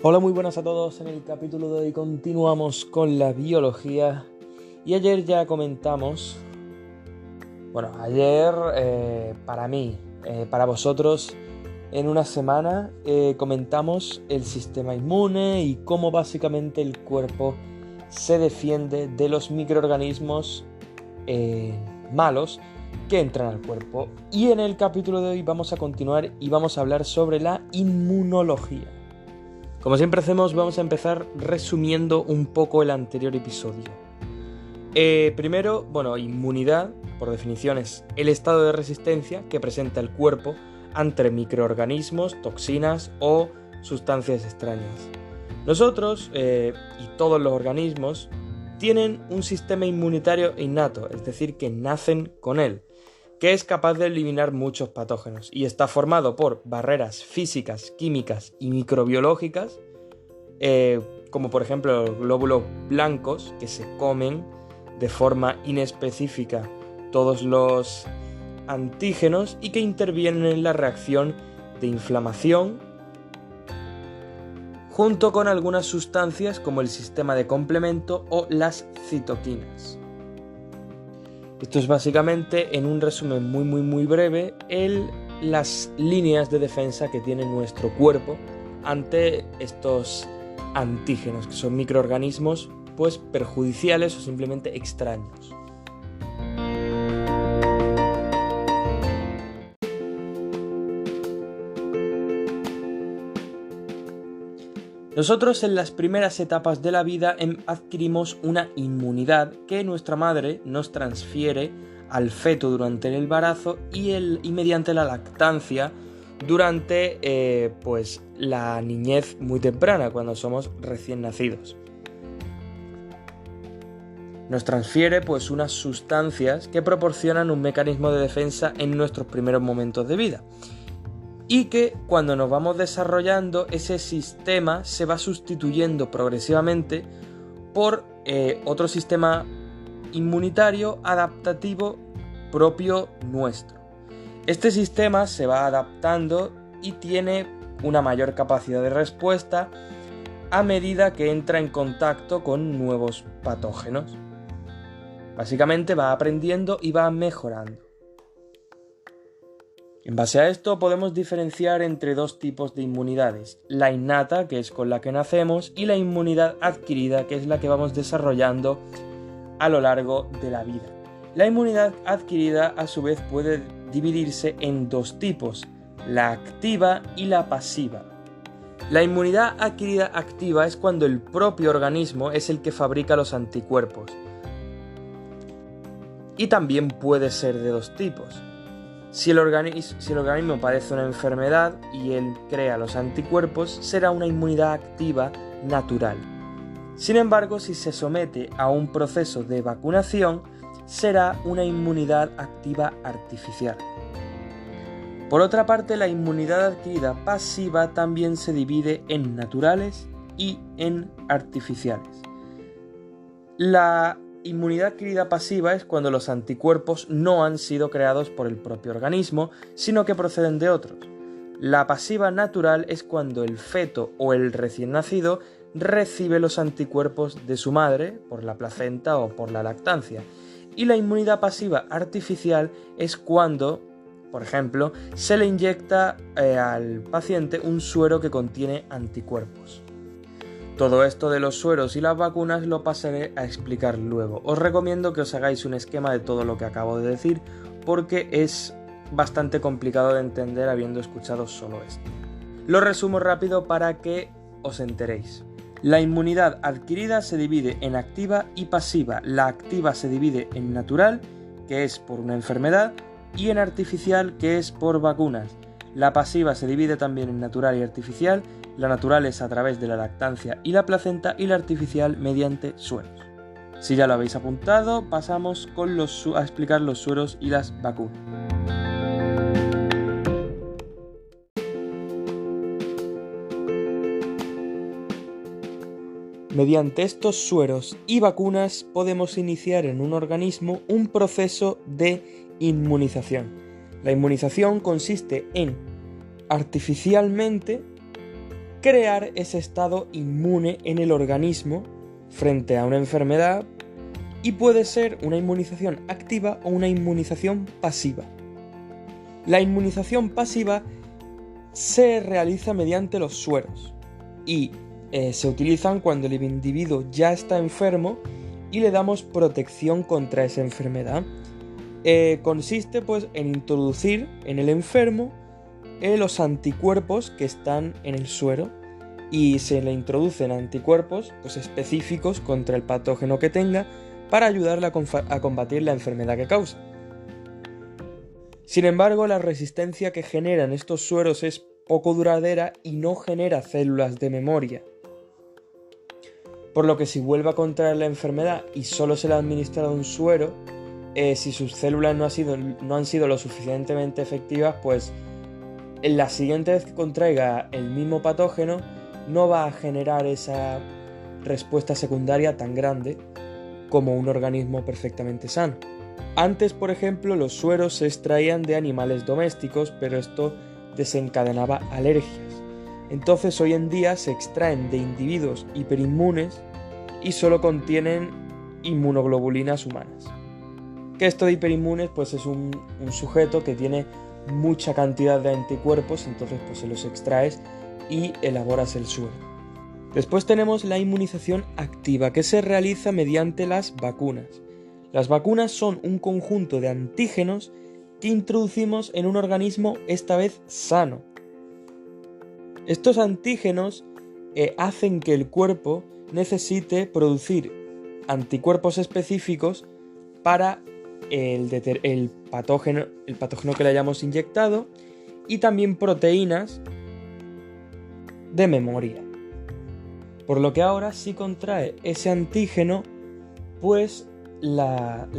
Hola, muy buenas a todos. En el capítulo de hoy continuamos con la biología y ayer ya comentamos, para mí, para vosotros, en una semana comentamos el sistema inmune y cómo básicamente el cuerpo se defiende de los microorganismos malos que entran al cuerpo. Y en el capítulo de hoy vamos a continuar y vamos a hablar sobre la inmunología. Como siempre hacemos, vamos a empezar resumiendo un poco el anterior episodio. Primero, inmunidad, por definición, es el estado de resistencia que presenta el cuerpo ante microorganismos, toxinas o sustancias extrañas. Nosotros y todos los organismos tienen un sistema inmunitario innato, es decir, que nacen con él, que es capaz de eliminar muchos patógenos y está formado por barreras físicas, químicas y microbiológicas, como por ejemplo los glóbulos blancos que se comen de forma inespecífica todos los antígenos y que intervienen en la reacción de inflamación, junto con algunas sustancias como el sistema de complemento o las citoquinas. Esto es básicamente, en un resumen muy breve, las líneas de defensa que tiene nuestro cuerpo ante estos antígenos, que son microorganismos perjudiciales o simplemente extraños. Nosotros en las primeras etapas de la vida adquirimos una inmunidad que nuestra madre nos transfiere al feto durante el embarazo y mediante la lactancia durante la niñez muy temprana, cuando somos recién nacidos. Nos transfiere unas sustancias que proporcionan un mecanismo de defensa en nuestros primeros momentos de vida. Y que cuando nos vamos desarrollando, ese sistema se va sustituyendo progresivamente por otro sistema inmunitario adaptativo propio nuestro. Este sistema se va adaptando y tiene una mayor capacidad de respuesta a medida que entra en contacto con nuevos patógenos. Básicamente va aprendiendo y va mejorando. En base a esto podemos diferenciar entre dos tipos de inmunidades: la innata, que es con la que nacemos, y la inmunidad adquirida, que es la que vamos desarrollando a lo largo de la vida. La inmunidad adquirida, a su vez, puede dividirse en dos tipos: la activa y la pasiva. La inmunidad adquirida activa es cuando el propio organismo es el que fabrica los anticuerpos. Y también puede ser de dos tipos. Si el organismo padece una enfermedad y él crea los anticuerpos, será una inmunidad activa natural. Sin embargo, si se somete a un proceso de vacunación, será una inmunidad activa artificial. Por otra parte, la inmunidad adquirida pasiva también se divide en naturales y en artificiales. La inmunidad adquirida pasiva es cuando los anticuerpos no han sido creados por el propio organismo, sino que proceden de otros. La pasiva natural es cuando el feto o el recién nacido recibe los anticuerpos de su madre por la placenta o por la lactancia. Y la inmunidad pasiva artificial es cuando, por ejemplo, se le inyecta al paciente un suero que contiene anticuerpos. Todo esto de los sueros y las vacunas lo pasaré a explicar luego. Os recomiendo que os hagáis un esquema de todo lo que acabo de decir, porque es bastante complicado de entender habiendo escuchado solo esto. Lo resumo rápido para que os enteréis. La inmunidad adquirida se divide en activa y pasiva. La activa se divide en natural, que es por una enfermedad, y en artificial, que es por vacunas. La pasiva se divide también en natural y artificial. La natural es a través de la lactancia y la placenta, y la artificial mediante sueros. Si ya lo habéis apuntado, pasamos a explicar los sueros y las vacunas. Mediante estos sueros y vacunas podemos iniciar en un organismo un proceso de inmunización. La inmunización consiste en artificialmente crear ese estado inmune en el organismo frente a una enfermedad, y puede ser una inmunización activa o una inmunización pasiva. La inmunización pasiva se realiza mediante los sueros y se utilizan cuando el individuo ya está enfermo y le damos protección contra esa enfermedad. Consiste pues en introducir en el enfermo los anticuerpos que están en el suero, y se le introducen anticuerpos pues específicos contra el patógeno que tenga para ayudarle a combatir la enfermedad que causa. Sin embargo, la resistencia que generan estos sueros es poco duradera y no genera células de memoria. Por lo que si vuelve a contraer la enfermedad y solo se le ha administrado un suero, si sus células no han sido lo suficientemente efectivas, pues en la siguiente vez que contraiga el mismo patógeno no va a generar esa respuesta secundaria tan grande como un organismo perfectamente sano. Antes, por ejemplo, los sueros se extraían de animales domésticos, pero esto desencadenaba alergias. Entonces hoy en día se extraen de individuos hiperinmunes y solo contienen inmunoglobulinas humanas. Que esto de hiperinmunes pues es un sujeto que tiene mucha cantidad de anticuerpos, entonces pues se los extraes y elaboras el suero. Después tenemos la inmunización activa, que se realiza mediante las vacunas. Las vacunas son un conjunto de antígenos que introducimos en un organismo esta vez sano. Estos antígenos hacen que el cuerpo necesite producir anticuerpos específicos para el patógeno que le hayamos inyectado, y también proteínas de memoria. Por lo que ahora, si contrae ese antígeno, pues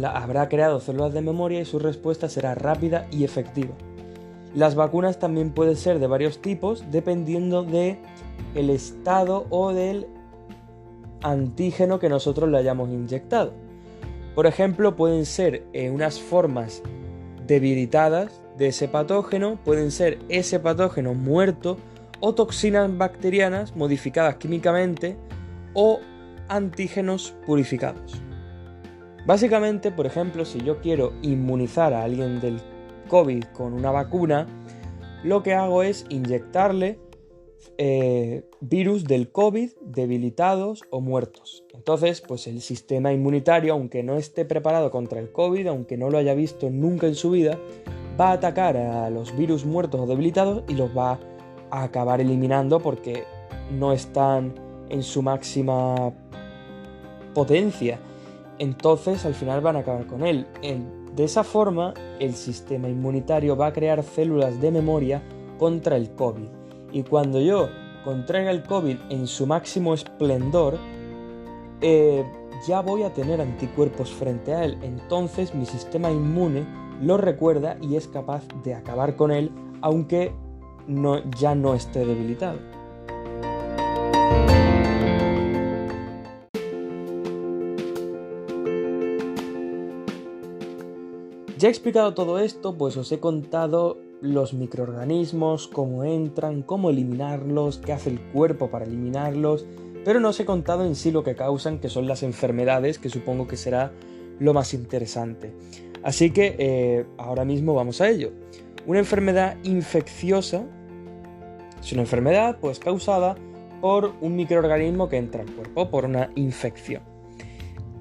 habrá creado células de memoria y su respuesta será rápida y efectiva. Las vacunas también pueden ser de varios tipos dependiendo del estado o del antígeno que nosotros le hayamos inyectado. Por ejemplo, pueden ser unas formas debilitadas de ese patógeno, pueden ser ese patógeno muerto, o toxinas bacterianas modificadas químicamente, o antígenos purificados. Básicamente, por ejemplo, si yo quiero inmunizar a alguien del COVID con una vacuna, lo que hago es inyectarle virus del COVID debilitados o muertos. Entonces, pues el sistema inmunitario, aunque no esté preparado contra el COVID, aunque no lo haya visto nunca en su vida, va a atacar a los virus muertos o debilitados y los va a acabar eliminando porque no están en su máxima potencia. Entonces, al final van a acabar con él. De esa forma, el sistema inmunitario va a crear células de memoria contra el COVID. Y cuando yo contraiga el COVID en su máximo esplendor, ya voy a tener anticuerpos frente a él. Entonces mi sistema inmune lo recuerda y es capaz de acabar con él, aunque ya no esté debilitado. Ya he explicado todo esto, pues os he contado los microorganismos, cómo entran, cómo eliminarlos, qué hace el cuerpo para eliminarlos, pero no os he contado en sí lo que causan, que son las enfermedades, que supongo que será lo más interesante. Así que ahora mismo vamos a ello. Una enfermedad infecciosa es una enfermedad pues causada por un microorganismo que entra al cuerpo, por una infección.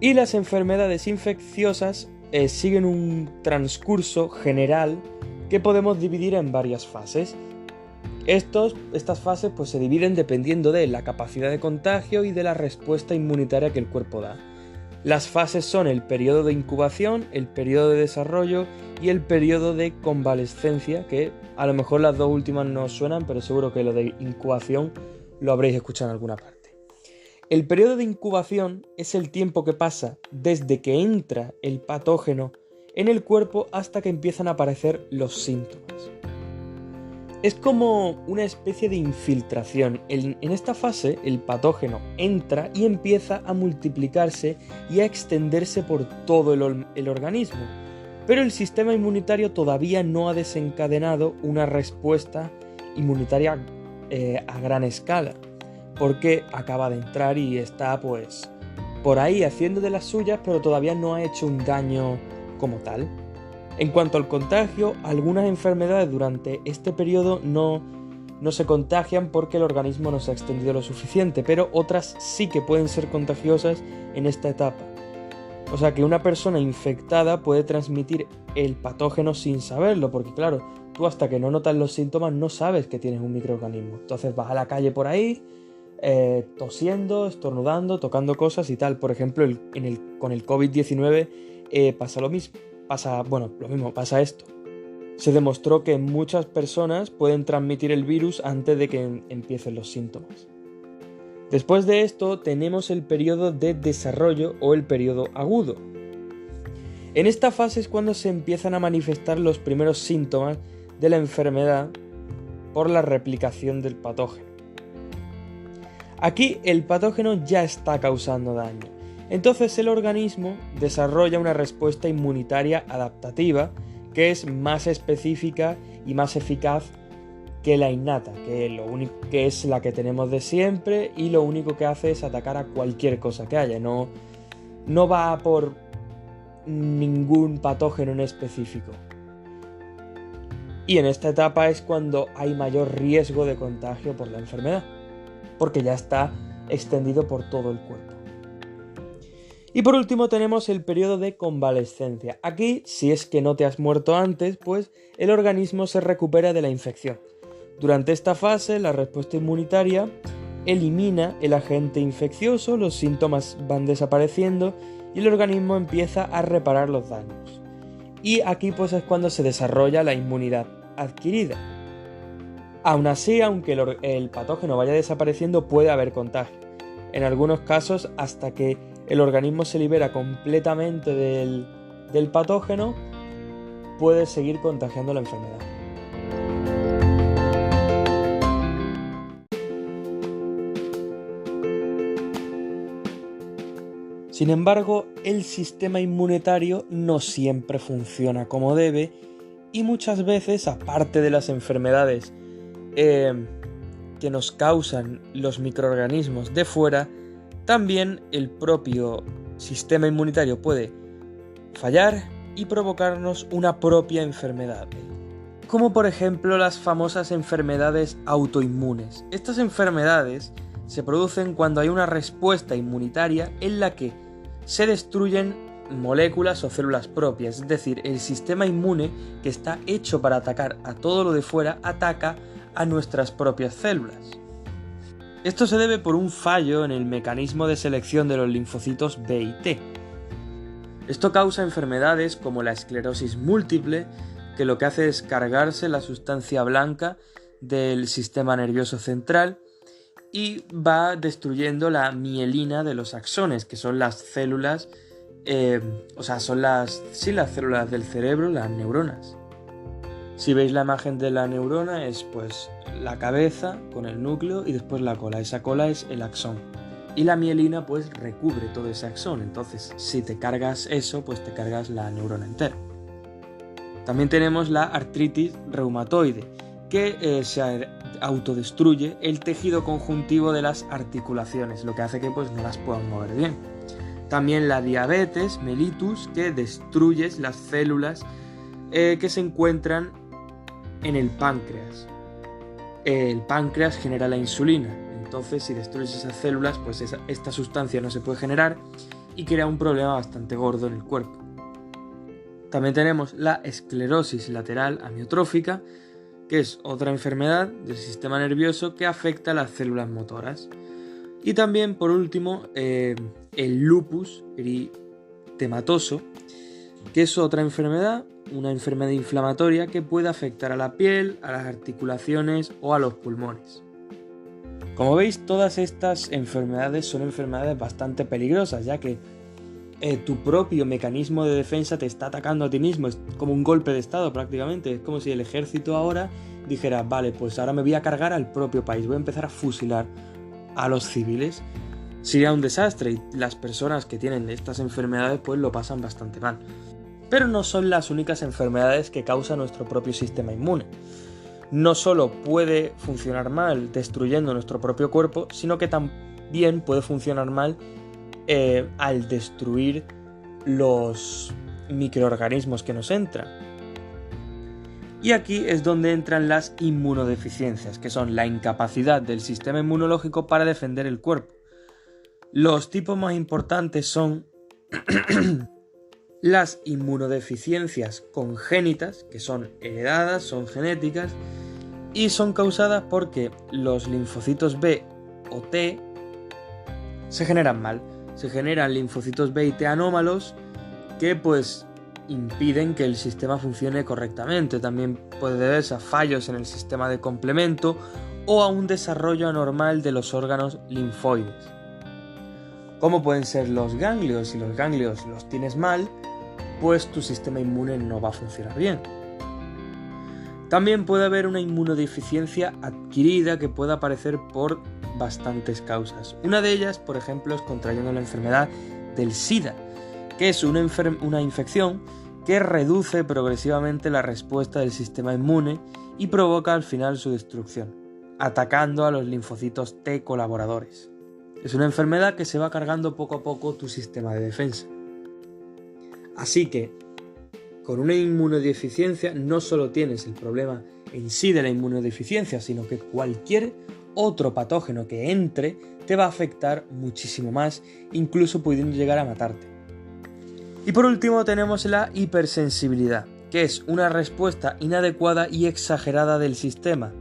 Y las enfermedades infecciosas siguen un transcurso general que podemos dividir en varias fases. Estas fases pues, se dividen dependiendo de la capacidad de contagio y de la respuesta inmunitaria que el cuerpo da. Las fases son el periodo de incubación, el periodo de desarrollo y el periodo de convalescencia, que a lo mejor las dos últimas no os suenan, pero seguro que lo de incubación lo habréis escuchado en alguna parte. El periodo de incubación es el tiempo que pasa desde que entra el patógeno en el cuerpo hasta que empiezan a aparecer los síntomas. Es como una especie de infiltración. En esta fase el patógeno entra y empieza a multiplicarse y a extenderse por todo el organismo, pero el sistema inmunitario todavía no ha desencadenado una respuesta inmunitaria a gran escala, porque acaba de entrar y está pues por ahí haciendo de las suyas, pero todavía no ha hecho un daño como tal. En cuanto al contagio, algunas enfermedades durante este periodo no se contagian porque el organismo no se ha extendido lo suficiente, pero otras sí que pueden ser contagiosas en esta etapa. O sea que una persona infectada puede transmitir el patógeno sin saberlo, porque claro, tú hasta que no notas los síntomas no sabes que tienes un microorganismo. Entonces vas a la calle por ahí, tosiendo, estornudando, tocando cosas y tal. Por ejemplo, con el COVID-19 pasa lo mismo. Pasa esto. Se demostró que muchas personas pueden transmitir el virus antes de que empiecen los síntomas. Después de esto tenemos el periodo de desarrollo o el periodo agudo. En esta fase es cuando se empiezan a manifestar los primeros síntomas de la enfermedad por la replicación del patógeno. Aquí el patógeno ya está causando daño. Entonces el organismo desarrolla una respuesta inmunitaria adaptativa que es más específica y más eficaz que la innata, que es la que tenemos de siempre y lo único que hace es atacar a cualquier cosa que haya, no va por ningún patógeno en específico. Y en esta etapa es cuando hay mayor riesgo de contagio por la enfermedad, porque ya está extendido por todo el cuerpo. Y por último tenemos el periodo de convalescencia. Aquí, si es que no te has muerto antes, pues el organismo se recupera de la infección. Durante esta fase, la respuesta inmunitaria elimina el agente infeccioso, los síntomas van desapareciendo y el organismo empieza a reparar los daños. Y aquí pues es cuando se desarrolla la inmunidad adquirida. Aún así, aunque el patógeno vaya desapareciendo, puede haber contagio. En algunos casos, hasta que el organismo se libera completamente del patógeno, puede seguir contagiando la enfermedad. Sin embargo, el sistema inmunitario no siempre funciona como debe y muchas veces, aparte de las enfermedades que nos causan los microorganismos de fuera, también el propio sistema inmunitario puede fallar y provocarnos una propia enfermedad, como por ejemplo las famosas enfermedades autoinmunes. Estas enfermedades se producen cuando hay una respuesta inmunitaria en la que se destruyen moléculas o células propias, es decir, el sistema inmune, que está hecho para atacar a todo lo de fuera, ataca a nuestras propias células. Esto se debe por un fallo en el mecanismo de selección de los linfocitos B y T. Esto causa enfermedades como la esclerosis múltiple, que lo que hace es cargarse la sustancia blanca del sistema nervioso central y va destruyendo la mielina de los axones, que son las células, son las células del cerebro, las neuronas. Si veis la imagen de la neurona es pues la cabeza con el núcleo y después la cola. Esa cola es el axón. Y la mielina pues recubre todo ese axón. Entonces si te cargas eso, pues te cargas la neurona entera. También tenemos la artritis reumatoide, que se autodestruye el tejido conjuntivo de las articulaciones, lo que hace que pues no las puedan mover bien. También la diabetes mellitus, que destruye las células que se encuentran en el páncreas. El páncreas genera la insulina, entonces si destruyes esas células, pues esta sustancia no se puede generar y crea un problema bastante gordo en el cuerpo. También tenemos la esclerosis lateral amiotrófica, que es otra enfermedad del sistema nervioso que afecta a las células motoras. Y también, por último, el lupus eritematoso, que es otra enfermedad, una enfermedad inflamatoria que puede afectar a la piel, a las articulaciones o a los pulmones. Como veis, todas estas enfermedades son enfermedades bastante peligrosas, ya que tu propio mecanismo de defensa te está atacando a ti mismo. Es como un golpe de estado prácticamente. Es como si el ejército ahora dijera, vale, pues ahora me voy a cargar al propio país, voy a empezar a fusilar a los civiles. Sería un desastre y las personas que tienen estas enfermedades pues lo pasan bastante mal. Pero no son las únicas enfermedades que causa nuestro propio sistema inmune. no solo puede funcionar mal destruyendo nuestro propio cuerpo, sino que también puede funcionar mal al destruir los microorganismos que nos entran. Y aquí es donde entran las inmunodeficiencias, que son la incapacidad del sistema inmunológico para defender el cuerpo. Los tipos más importantes son las inmunodeficiencias congénitas, que son heredadas, son genéticas y son causadas porque los linfocitos B o T se generan mal. Se generan linfocitos B y T anómalos que pues impiden que el sistema funcione correctamente. También puede deberse a fallos en el sistema de complemento o a un desarrollo anormal de los órganos linfoides. ¿Cómo pueden ser los ganglios? Si los ganglios los tienes mal, pues tu sistema inmune no va a funcionar bien. También puede haber una inmunodeficiencia adquirida que puede aparecer por bastantes causas. Una de ellas, por ejemplo, es contrayendo la enfermedad del SIDA, que es una infección que reduce progresivamente la respuesta del sistema inmune y provoca al final su destrucción, atacando a los linfocitos T colaboradores. Es una enfermedad que se va cargando poco a poco tu sistema de defensa. Así que, con una inmunodeficiencia no solo tienes el problema en sí de la inmunodeficiencia, sino que cualquier otro patógeno que entre te va a afectar muchísimo más, incluso pudiendo llegar a matarte. Y por último tenemos la hipersensibilidad, que es una respuesta inadecuada y exagerada del sistema,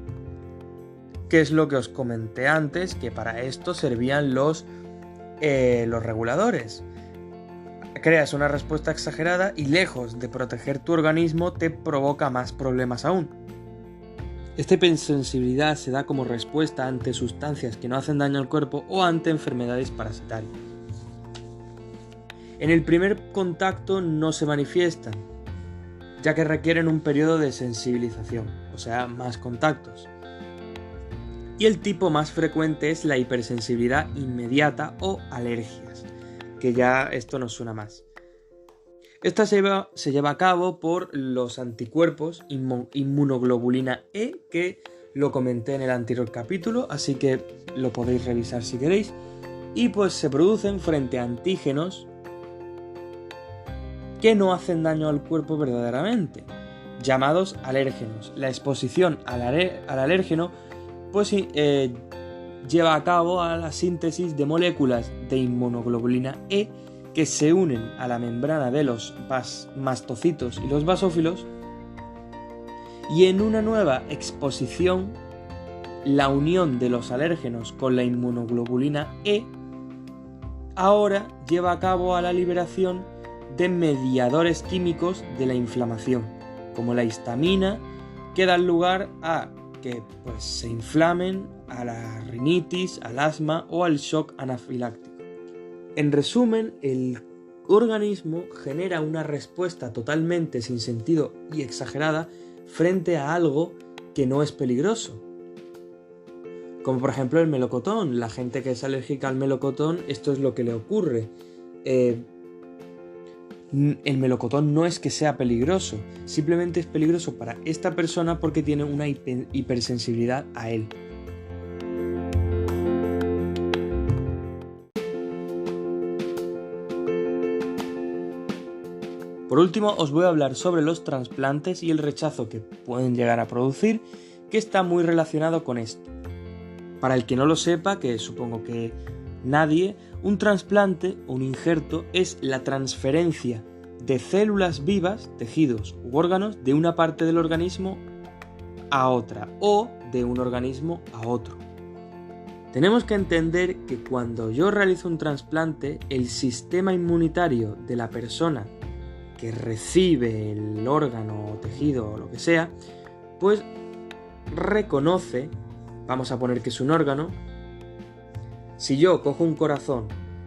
que es lo que os comenté antes, que para esto servían los reguladores. Creas una respuesta exagerada y lejos de proteger tu organismo te provoca más problemas aún. Esta hipersensibilidad se da como respuesta ante sustancias que no hacen daño al cuerpo o ante enfermedades parasitarias. En el primer contacto no se manifiestan, ya que requieren un periodo de sensibilización, o sea, más contactos. Y el tipo más frecuente es la hipersensibilidad inmediata o alergias, que ya esto nos suena más. Esta se lleva a cabo por los anticuerpos inmunoglobulina E, que lo comenté en el anterior capítulo, así que lo podéis revisar si queréis. Y pues se producen frente a antígenos que no hacen daño al cuerpo verdaderamente, llamados alérgenos. La exposición al alérgeno pues lleva a cabo a la síntesis de moléculas de inmunoglobulina E que se unen a la membrana de los mastocitos y los basófilos, y en una nueva exposición la unión de los alérgenos con la inmunoglobulina E ahora lleva a cabo a la liberación de mediadores químicos de la inflamación, como la histamina, que dan lugar a que pues, se inflamen, a la rinitis, al asma o al shock anafiláctico. En resumen, el organismo genera una respuesta totalmente sin sentido y exagerada frente a algo que no es peligroso. Como por ejemplo el melocotón. La gente que es alérgica al melocotón, esto es lo que le ocurre. El melocotón no es que sea peligroso, simplemente es peligroso para esta persona porque tiene una hipersensibilidad a él. Por último, os voy a hablar sobre los trasplantes y el rechazo que pueden llegar a producir, que está muy relacionado con esto. Para el que no lo sepa, que supongo que nadie, un trasplante o un injerto es la transferencia de células vivas, tejidos u órganos de una parte del organismo a otra o de un organismo a otro. Tenemos que entender que cuando yo realizo un trasplante, el sistema inmunitario de la persona que recibe el órgano o tejido o lo que sea, pues reconoce, vamos a poner que es un órgano. Si yo cojo un corazón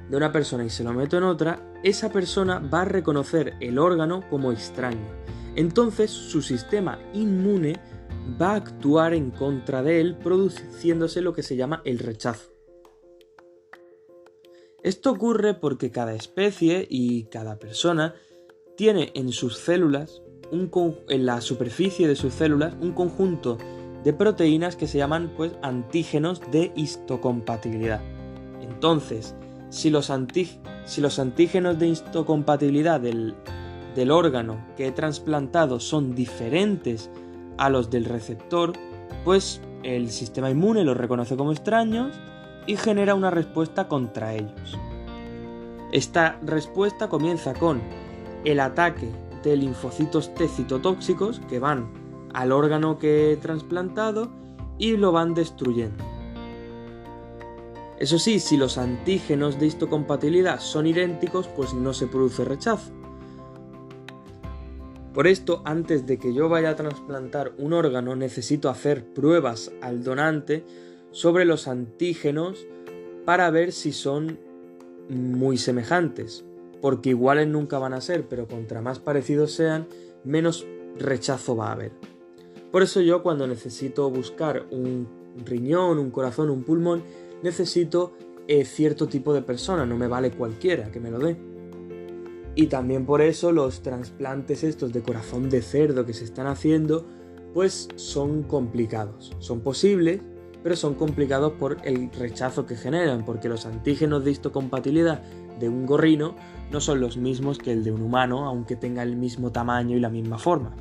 de una persona y se lo meto en otra, esa persona va a reconocer el órgano como extraño. Entonces su sistema inmune va a actuar en contra de él, produciéndose lo que se llama el rechazo. Esto ocurre porque cada especie y cada persona tiene en sus células, en la superficie de sus células, un conjunto de proteínas que se llaman antígenos de histocompatibilidad. Entonces, si los antígenos de histocompatibilidad del órgano que he trasplantado son diferentes a los del receptor, pues el sistema inmune los reconoce como extraños y genera una respuesta contra ellos. Esta respuesta comienza con el ataque de linfocitos T citotóxicos que van al órgano que he trasplantado y lo van destruyendo. Eso sí, si los antígenos de histocompatibilidad son idénticos, pues no se produce rechazo. Por esto, antes de que yo vaya a trasplantar un órgano, necesito hacer pruebas al donante sobre los antígenos para ver si son muy semejantes, porque iguales nunca van a ser, pero contra más parecidos sean, menos rechazo va a haber. Por eso yo, cuando necesito buscar un riñón, un corazón, un pulmón, necesito cierto tipo de persona, no me vale cualquiera que me lo dé. Y también por eso los trasplantes estos de corazón de cerdo que se están haciendo, pues son complicados. Son posibles, pero son complicados por el rechazo que generan, porque los antígenos de histocompatibilidad de un gorrino no son los mismos que el de un humano, aunque tenga el mismo tamaño y la misma forma.